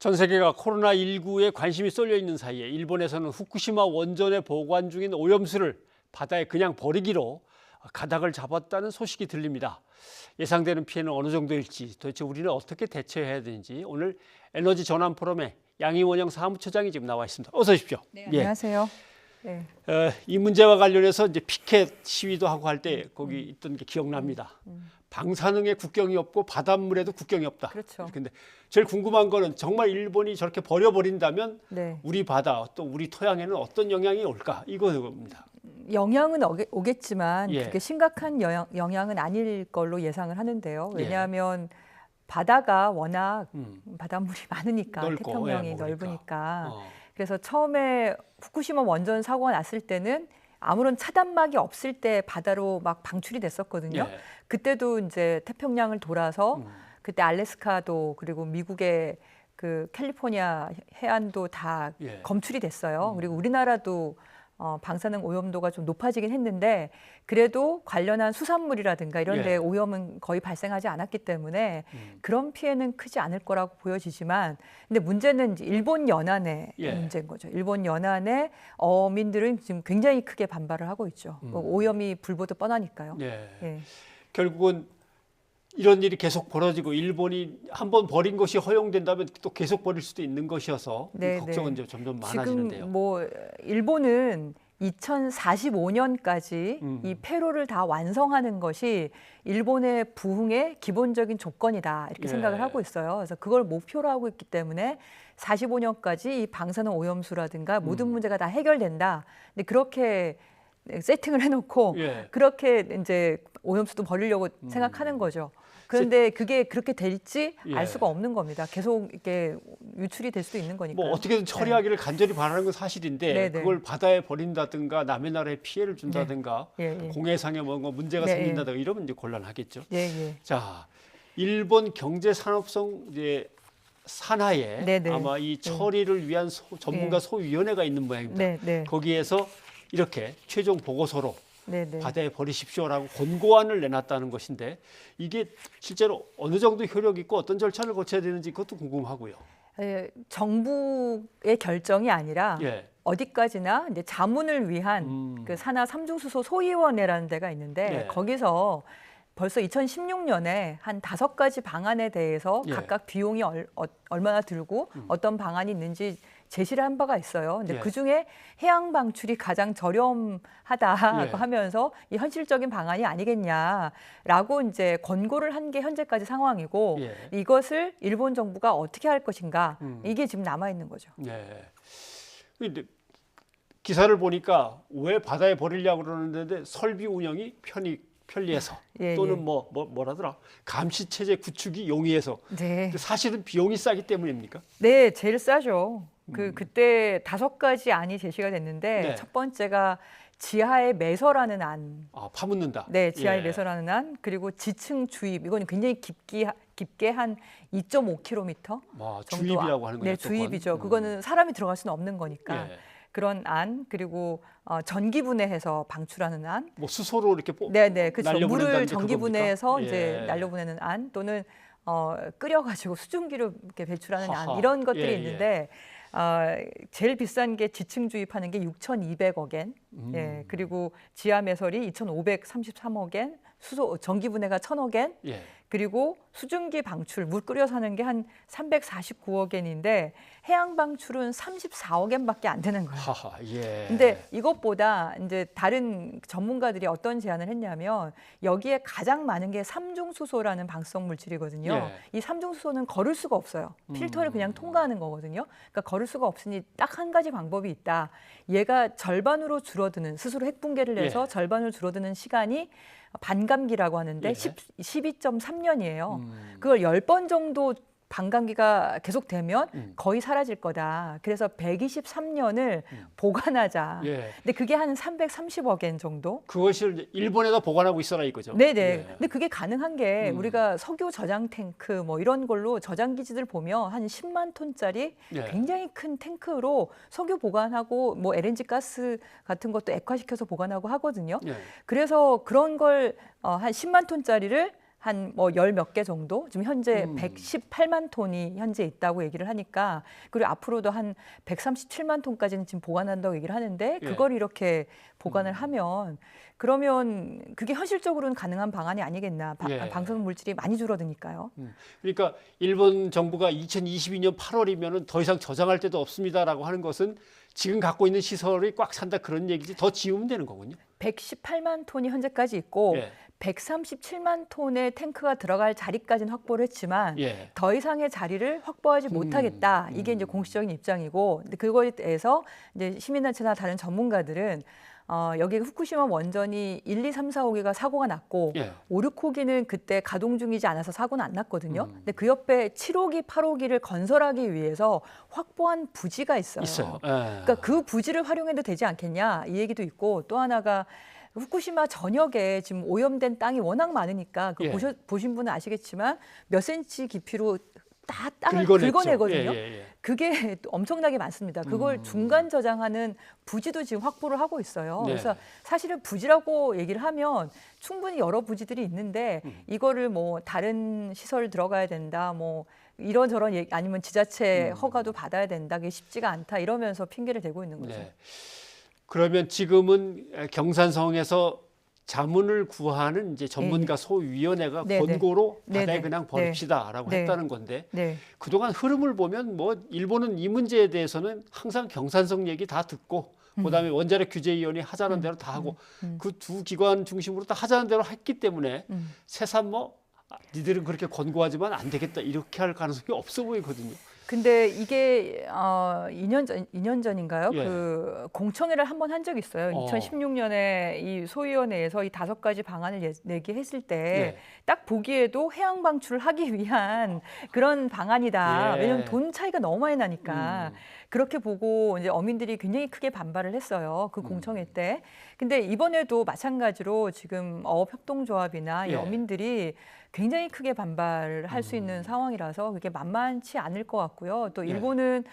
전 세계가 코로나19에 관심이 쏠려 있는 사이에 일본에서는 후쿠시마 원전에 보관 중인 오염수를 바다에 그냥 버리기로 가닥을 잡았다는 소식이 들립니다. 예상되는 피해는 어느 정도일지, 도대체 우리는 어떻게 대처해야 되는지 오늘 에너지 전환 포럼에 양희원영 사무처장이 지금 나와 있습니다. 어서 오십시오. 네, 안녕하세요. 네. 이 문제와 관련해서 이제 피켓 시위도 하고 할 때 거기 있던 게 기억납니다. 방사능에 국경이 없고 바닷물에도 국경이 없다. 그렇죠. 근데 제일 궁금한 거는 정말 일본이 저렇게 버려버린다면 네. 우리 바다 또 우리 토양에는 어떤 영향이 올까 이거입니다. 영향은 오겠지만 예. 그게 심각한 영향은 아닐 걸로 예상을 하는데요. 왜냐하면 바다가 워낙 바닷물이 많으니까 넓고, 태평양이 예, 넓으니까. 어. 그래서 처음에 후쿠시마 원전 사고가 났을 때는 아무런 차단막이 없을 때 바다로 막 방출이 됐었거든요. 예. 그때도 이제 태평양을 돌아서 그때 알래스카도 그리고 미국의 그 캘리포니아 해안도 다 예. 검출이 됐어요. 그리고 우리나라도 방사능 오염도가 좀 높아지긴 했는데 그래도 관련한 수산물이라든가 이런 데 예. 오염은 거의 발생하지 않았기 때문에 그런 피해는 크지 않을 거라고 보여지지만 근데 문제는 이제 일본 연안의 예. 문제인 거죠. 일본 연안의 어민들은 지금 굉장히 크게 반발을 하고 있죠. 오염이 불보듯 뻔하니까요. 예. 예. 결국은 이런 일이 계속 벌어지고 일본이 한번 버린 것이 허용된다면 또 계속 버릴 수도 있는 것이어서 네, 걱정은 네. 이제 점점 많아지는데요. 지금 뭐 일본은 2045년까지 이 폐로를 다 완성하는 것이 일본의 부흥의 기본적인 조건이다 이렇게 예. 생각을 하고 있어요. 그래서 그걸 목표로 하고 있기 때문에 45년까지 이 방사능 오염수라든가 모든 문제가 다 해결된다. 근데 그렇게 세팅을 해놓고 예. 그렇게 이제 오염수도 버리려고 생각하는 거죠. 그런데 그게 그렇게 될지 예. 알 수가 없는 겁니다. 계속 이렇게 유출이 될 수도 있는 거니까. 뭐 어떻게든 처리하기를 간절히 바라는 건 사실인데 네, 네. 그걸 바다에 버린다든가 남의 나라에 피해를 준다든가 예, 예. 공해상에 뭔가 문제가 네, 생긴다든가 이러면 이제 곤란하겠죠. 예, 예. 자, 일본 경제산업성 이제 산하에 네, 네. 아마 이 처리를 위한 전문가 예. 소위원회가 있는 모양입니다. 네, 네. 거기에서 이렇게 최종 보고서로 네, 네. 바다에 버리십시오라고 권고안을 내놨다는 것인데 이게 실제로 어느 정도 효력 있고 어떤 절차를 거쳐야 되는지 그것도 궁금하고요. 정부의 결정이 아니라 예. 어디까지나 이제 자문을 위한 그 산하 삼중수소 소위원회라는 데가 있는데 예. 거기서 벌써 2016년에 한 5가지 방안에 대해서 예. 각각 비용이 얼마나 들고 어떤 방안이 있는지 제시를 한 바가 있어요. 근데 예. 그중에 해양 방출이 가장 저렴하다고 예. 하면서 이 현실적인 방안이 아니겠냐라고 이제 권고를 한 게 현재까지 상황이고 예. 이것을 일본 정부가 어떻게 할 것인가 이게 지금 남아 있는 거죠. 네. 근데 기사를 보니까 왜 바다에 버리려고 그러는데 설비 운영이 편리해서 예, 또는 예. 뭐라더라 감시 체제 구축이 용이해서 네. 근데 사실은 비용이 싸기 때문입니까? 네, 제일 싸죠. 그때 5가지 안이 제시가 됐는데 네. 첫 번째가 지하에 매설하는 안. 아, 파묻는다. 네, 지하에 예. 매설하는 안. 그리고 지층 주입. 이건 굉장히 깊게 한 2.5km 주입이라고 하는 거죠. 네, 주입이죠. 그거는 사람이 들어갈 수는 없는 거니까. 예. 그런 안. 그리고 전기 분해해서 방출하는 안. 뭐 수소로 이렇게 네, 그렇죠. 날려보낸다는 물을 게 전기 그겁니까? 분해해서 예. 이제 날려보내는 안 또는 끓여가지고 수증기로 이렇게 배출하는 하하. 안 이런 것들이 예, 있는데 제일 비싼 게 지층 주입하는 게 6,200억엔, 예, 그리고 지하 매설이 2,533억엔, 수소 전기 분해가 1,000억엔, 예. 그리고 수증기 방출 물 끓여서 하는 게 한 349억엔인데 해양 방출은 34억엔밖에 안 되는 거예요. 하하. 예. 근데 이것보다 이제 다른 전문가들이 어떤 제안을 했냐면 여기에 가장 많은 게 삼중수소라는 방사성 물질이거든요. 예. 이 삼중수소는 거를 수가 없어요. 필터를 그냥 통과하는 거거든요. 그러니까 거를 수가 없으니 딱 한 가지 방법이 있다. 얘가 절반으로 줄어드는 스스로 핵붕괴를 해서 예. 절반으로 줄어드는 시간이 반감기라고 하는데 예. 12.3년이에요. 그걸 10번 정도 반감기가 계속되면 거의 사라질 거다. 그래서 123년을 보관하자. 예. 근데 그게 한 330억엔 정도? 그것을 이제 일본에다 보관하고 있어라 이거죠. 네네. 예. 근데 그게 가능한 게 우리가 석유 저장 탱크 뭐 이런 걸로 저장 기지들 보면 한 10만 톤짜리 예. 굉장히 큰 탱크로 석유 보관하고 뭐 LNG 가스 같은 것도 액화시켜서 보관하고 하거든요. 예. 그래서 그런 걸 한 10만 톤짜리를 한 뭐 열 몇 개 정도 지금 현재 118만 톤이 현재 있다고 얘기를 하니까 그리고 앞으로도 한 137만 톤까지는 지금 보관한다고 얘기를 하는데 예. 그걸 이렇게 보관을 하면 그러면 그게 현실적으로는 가능한 방안이 아니겠나. 예. 방사능 물질이 많이 줄어드니까요. 그러니까 일본 정부가 2022년 8월이면은 더 이상 저장할 데도 없습니다라고 하는 것은 지금 갖고 있는 시설이 꽉 찬다 그런 얘기지 더 지우면 되는 거군요. 118만 톤이 현재까지 있고 예. 137만 톤의 탱크가 들어갈 자리까지는 확보를 했지만 예. 더 이상의 자리를 확보하지 못하겠다. 이게 이제 공식적인 입장이고, 근데 그거에 대해서 이제 시민단체나 다른 전문가들은 여기 후쿠시마 원전이 1, 2, 3, 4, 5기가 사고가 났고 예. 5, 6호기는 그때 가동 중이지 않아서 사고는 안 났거든요. 근데 그 옆에 7호기, 8호기를 건설하기 위해서 확보한 부지가 있어요. 있어요. 예. 그러니까 그 부지를 활용해도 되지 않겠냐 이 얘기도 있고 또 하나가 후쿠시마 전역에 지금 오염된 땅이 워낙 많으니까 그 예. 보신 분은 아시겠지만 몇 센치 깊이로 다 땅을 긁어냈죠. 긁어내거든요. 예. 그게 또 엄청나게 많습니다. 그걸 중간 저장하는 부지도 지금 확보를 하고 있어요. 네. 그래서 사실은 부지라고 얘기를 하면 충분히 여러 부지들이 있는데 이거를 뭐 다른 시설 들어가야 된다, 뭐 이런저런 얘기 아니면 지자체 허가도 받아야 된다, 그게 쉽지가 않다 이러면서 핑계를 대고 있는 거죠. 네. 그러면 지금은 경산성에서 자문을 구하는 이제 전문가 소위원회가 네, 네. 권고로 네, 바다에 네. 그냥 버립시다라고 네. 했다는 건데 네. 그동안 흐름을 보면 뭐 일본은 이 문제에 대해서는 항상 경산성 얘기 다 듣고 그다음에 원자력 규제위원회 하자는 대로 다 하고 그 두 기관 중심으로 다 하자는 대로 했기 때문에 새삼 뭐 니들은 그렇게 권고하지만 안 되겠다 이렇게 할 가능성이 없어 보이거든요. 근데 이게 2년 전인가요? 예. 그 공청회를 한 번 한 적이 있어요. 2016년에 이 소위원회에서 이 5가지 방안을 내게 했을 때 딱 보기에도 해양 방출을 하기 위한 그런 방안이다. 예. 왜냐하면 돈 차이가 너무 많이 나니까. 그렇게 보고 이제 어민들이 굉장히 크게 반발을 했어요. 그 공청회 때. 근데 이번에도 마찬가지로 지금 어업협동조합이나 이 예. 어민들이 굉장히 크게 반발할 수 있는 상황이라서 그게 만만치 않을 것 같고요. 또 일본은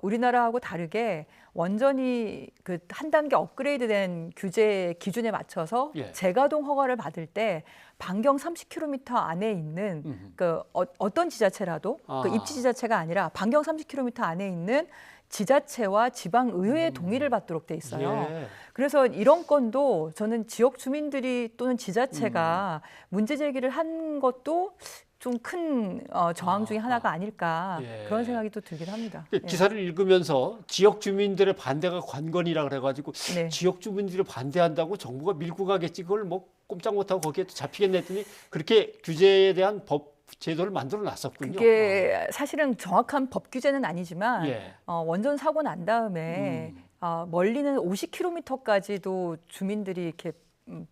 우리나라하고 다르게 원전이 그 한 단계 업그레이드된 규제 기준에 맞춰서 예. 재가동 허가를 받을 때 반경 30km 안에 있는 그 어떤 지자체라도 그 입지 지자체가 아니라 반경 30km 안에 있는 지자체와 지방 의회의 동의를 받도록 돼 있어요. 예. 그래서 이런 건도 저는 지역 주민들이 또는 지자체가 문제 제기를 한 것도 좀 큰 저항 중에 하나가 아닐까 예. 그런 생각이 또 들긴 합니다. 기사를 읽으면서 지역 주민들의 반대가 관건이라 그래가지고 네. 지역 주민들이 반대한다고 정부가 밀고 가겠지 그걸 뭐 꼼짝 못하고 거기에 또 잡히겠네 했더니 그렇게 규제에 대한 법 제도를 만들어 놨었군요. 그게 사실은 정확한 법 규제는 아니지만 예. 원전 사고 난 다음에 멀리는 50km까지도 주민들이 이렇게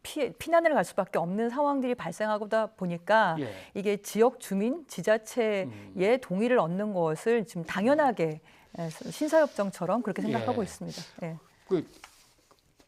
피난을 갈 수밖에 없는 상황들이 발생하다 보니까 예. 이게 지역 주민, 지자체의 동의를 얻는 것을 지금 당연하게 신사협정처럼 그렇게 생각하고 예. 있습니다. 예. 그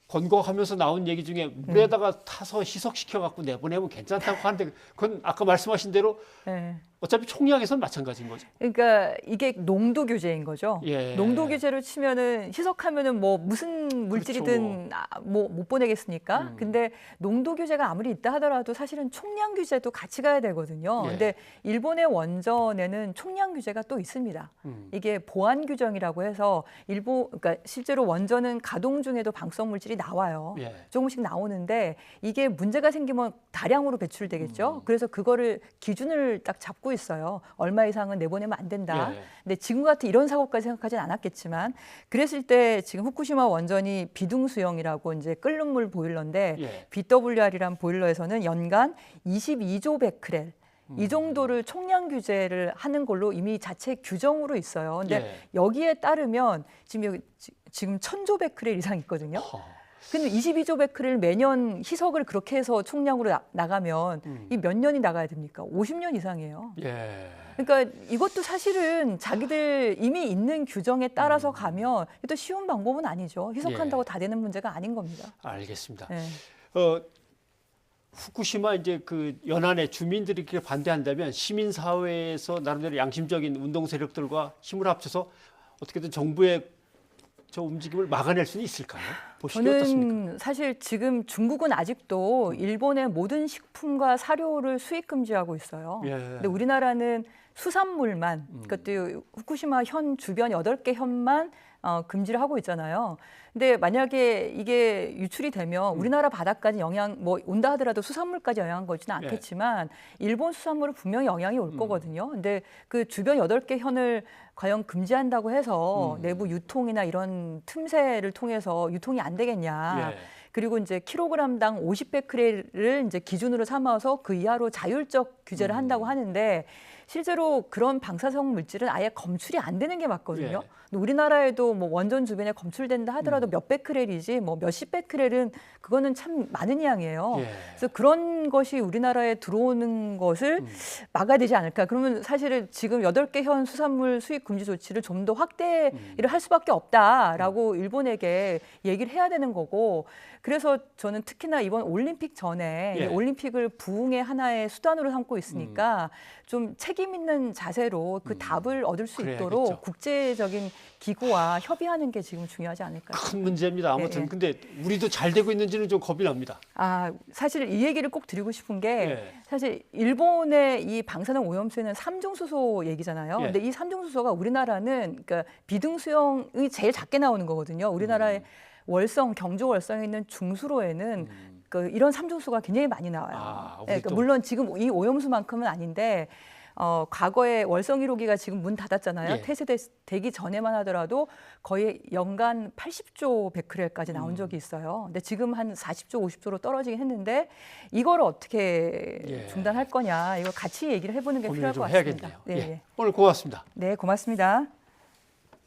권고하면서 나온 얘기 중에 물에다가 타서 희석시켜 갖고 내보내면 괜찮다고 하는데 그건 아까 말씀하신 대로 예. 어차피 총량에서는 마찬가지인 거죠. 그러니까 이게 농도 규제인 거죠. 예. 농도 규제로 치면은 희석하면은 뭐 무슨 물질이든 뭐 못 보내겠습니까? 근데 농도 규제가 아무리 있다 하더라도 사실은 총량 규제도 같이 가야 되거든요. 예. 근데 일본의 원전에는 총량 규제가 또 있습니다. 이게 보안 규정이라고 해서 그러니까 실제로 원전은 가동 중에도 방사성 물질이 나와요. 예. 조금씩 나오는데 이게 문제가 생기면 다량으로 배출되겠죠. 그래서 그거를 기준을 딱 잡고 있어요. 얼마 이상은 내보내면 안 된다. 예. 근데 지금 같은 이런 사고까지 생각하진 않았겠지만 그랬을 때 지금 후쿠시마 원전이 비둥수용이라고 이제 끓는 물 보일러인데 예. BWR이란 보일러에서는 연간 22조 베크렐 이 정도를 총량 규제를 하는 걸로 이미 자체 규정으로 있어요. 근데 예. 여기에 따르면 지금 1000조 베크렐 이상 있거든요. 근데 22조 베크렐 매년 희석을 그렇게 해서 총량으로 나가면 이 몇 년이 나가야 됩니까? 50년 이상이에요. 예. 그러니까 이것도 사실은 자기들 이미 있는 규정에 따라서 가면 또 쉬운 방법은 아니죠. 희석한다고 다 되는 문제가 아닌 겁니다. 알겠습니다. 네. 후쿠시마 이제 그 연안에 주민들이 그렇게 반대한다면 시민 사회에서 나름대로 양심적인 운동 세력들과 힘을 합쳐서 어떻게든 정부의 저 움직임을 막아낼 수는 있을까요? 보시기 어떻습니까? 저는 사실 지금 중국은 아직도 일본의 모든 식품과 사료를 수입 금지하고 있어요. 예. 근데 우리나라는 수산물만, 그것도 후쿠시마 현 주변 8개 현만 금지를 하고 있잖아요. 근데 만약에 이게 유출이 되면 우리나라 바다까지 영향, 뭐 온다 하더라도 수산물까지 영향 거지는 않겠지만 일본 수산물은 분명히 영향이 올 거거든요. 근데 그 주변 8개 현을 과연 금지한다고 해서 내부 유통이나 이런 틈새를 통해서 유통이 안 되겠냐. 예. 그리고 이제 킬로그램당 50베크렐을 이제 기준으로 삼아서 그 이하로 자율적 규제를 한다고 하는데 실제로 그런 방사성 물질은 아예 검출이 안 되는 게 맞거든요. 예. 근데 우리나라에도 뭐 원전 주변에 검출된다 하더라도 몇 베크렐이지 뭐 몇십 베크렐은 그거는 참 많은 양이에요. 예. 그래서 그런 것이 우리나라에 들어오는 것을 막아야 되지 않을까. 그러면 사실은 지금 8개 현 수산물 수입 금지 조치를 좀 더 확대를 할 수밖에 없다라고 일본에게 얘기를 해야 되는 거고 그래서 저는 특히나 이번 올림픽 전에 예. 이 올림픽을 부흥의 하나의 수단으로 삼고 있으니까 좀 책임 있는 자세로 그 답을 얻을 수 그래야겠죠. 있도록 국제적인 기구와 협의하는 게 지금 중요하지 않을까. 큰 문제입니다. 아무튼 예. 근데 우리도 잘 되고 있는지는 좀 겁이 납니다. 사실 이 얘기를 꼭 드리고 싶은 게 예. 사실 일본의 이 방사능 오염수는 삼중수소 얘기잖아요. 예. 근데 이 삼중수소가 우리나라는 그러니까 비등수용이 제일 작게 나오는 거거든요. 우리나라의 월성, 경주 월성에 있는 중수로에는 이런 삼중수가 굉장히 많이 나와요. 우리 그러니까 또- 물론 지금 이 오염수만큼은 아닌데 과거에 월성 1호기가 지금 문 닫았잖아요. 예. 폐쇄되기 전에만 하더라도 거의 연간 80조 베크렐까지 나온 적이 있어요. 근데 지금 한 40조, 50조로 떨어지긴 했는데 이걸 어떻게 예. 중단할 거냐 이거 같이 얘기를 해보는 게 고민을 필요할 좀 것 같습니다. 해야겠네요. 네, 예. 오늘 고맙습니다. 네, 고맙습니다.